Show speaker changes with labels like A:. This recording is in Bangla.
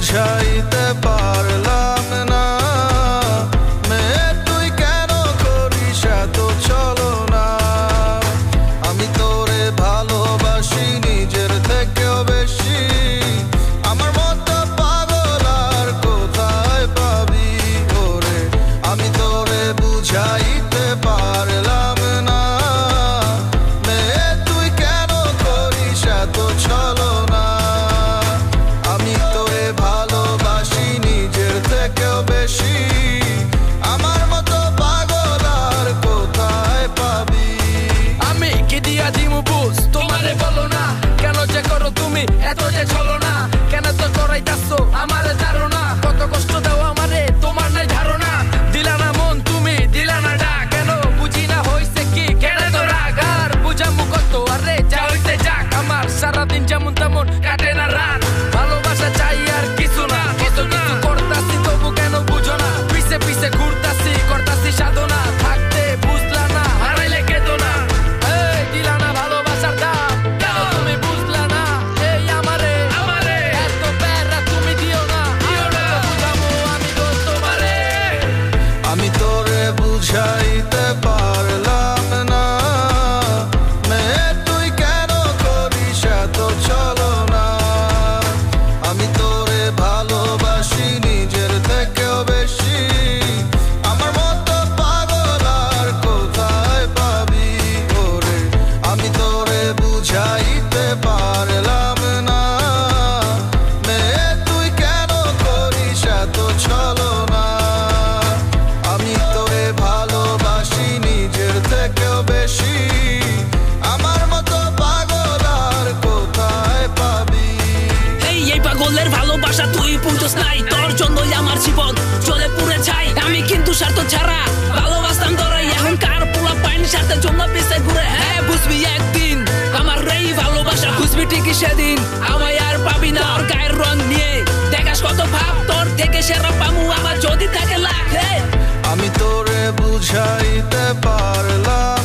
A: বুঝাইতে পারলাম না মেয়ে তুই কেন করিস এত ছলনা। আমি তোরে ভালোবাসি নিজের থেকেও বেশি, আমার মতো পাগল আর কোথায় পাবি ওরে। আমি তোরে বুঝাইতে পারলাম না মেয়ে তুই কেন করিস এত ছলনা। আমি তোরে ভালোবাসি নিজের থেকেও বেশি, আমার মতো পাগল আর কোথায় পাবি।
B: আমি কি দিয়া দিমু বুঝ তোমারে বলো না, কেন যে করো তুমি এত যে ছলনা। কেন তো করাইতাছো আমারে ধারণা, কত কষ্ট দাও আমারে তোমার নাই ধারণা। দিলা না মন তুমি দিলা না ডাক, কেন বুঝি না হইছে কি কেন তো রাগ। আর বুঝামু কত আরে যা হইতে যাক, আমার সারাদিন যেমন তেমন কাটে না রাত। ভালোবাসা চাই আর কিছু না, কিছু করতাছি তবু কেন বুঝো না। পিছে পিছে ঘুরতাছি করতাছি সাধনা, থাকতে বুঝলা না হারাইলে কেঁদো না। এই দিলা না ভালোবাসার দাম, কেন তুমি বুঝলা না এই আমারে এত প্যারা তুমি দিও না। বুঝামু আমি দোষ তোমারে।
A: আমি তোরে বুঝাইতে পারলাম না মেয়ে তুই কেন করিস এত ছলনা। আমি তোরে ভালোবাসি নিজের থেকেও বেশি, আমার মতো পাগল আর কোথায় পাবি ওরে। আমি তোরে বুঝাইতে পারলাম না মেয়ে তুই কেন করিস এত ছলনা। আমি তোরে ভালোবাসি নিজের থেকেও বেশি, আমার মতো পাগল আর কোথায় পাবি।
C: এই পাগলের ভালোবাসা তুই বুঝোস নাই, তোর জন্যই আমার জীবন চলে পুড়ে যাই। আমি কিন্তু স্বার্থ ছাড়া ভালোবাসতাম তোরাই, এখন কার পোলা পাইনি স্বার্থের জন্য পিছে ঘুরে। হ্যাঁ বুঝবি একদিন আমার এই ভালোবাসা, বুঝবি ঠিকই সেদিন আমায় আর পাবি না। তোর গায়ের রং নিয়ে দেখাস কত ভাব, তোর থেকে সেরা পামু আমার যদি থাকে লাখ।
A: আমি তোরে বুঝাইতে পারলাম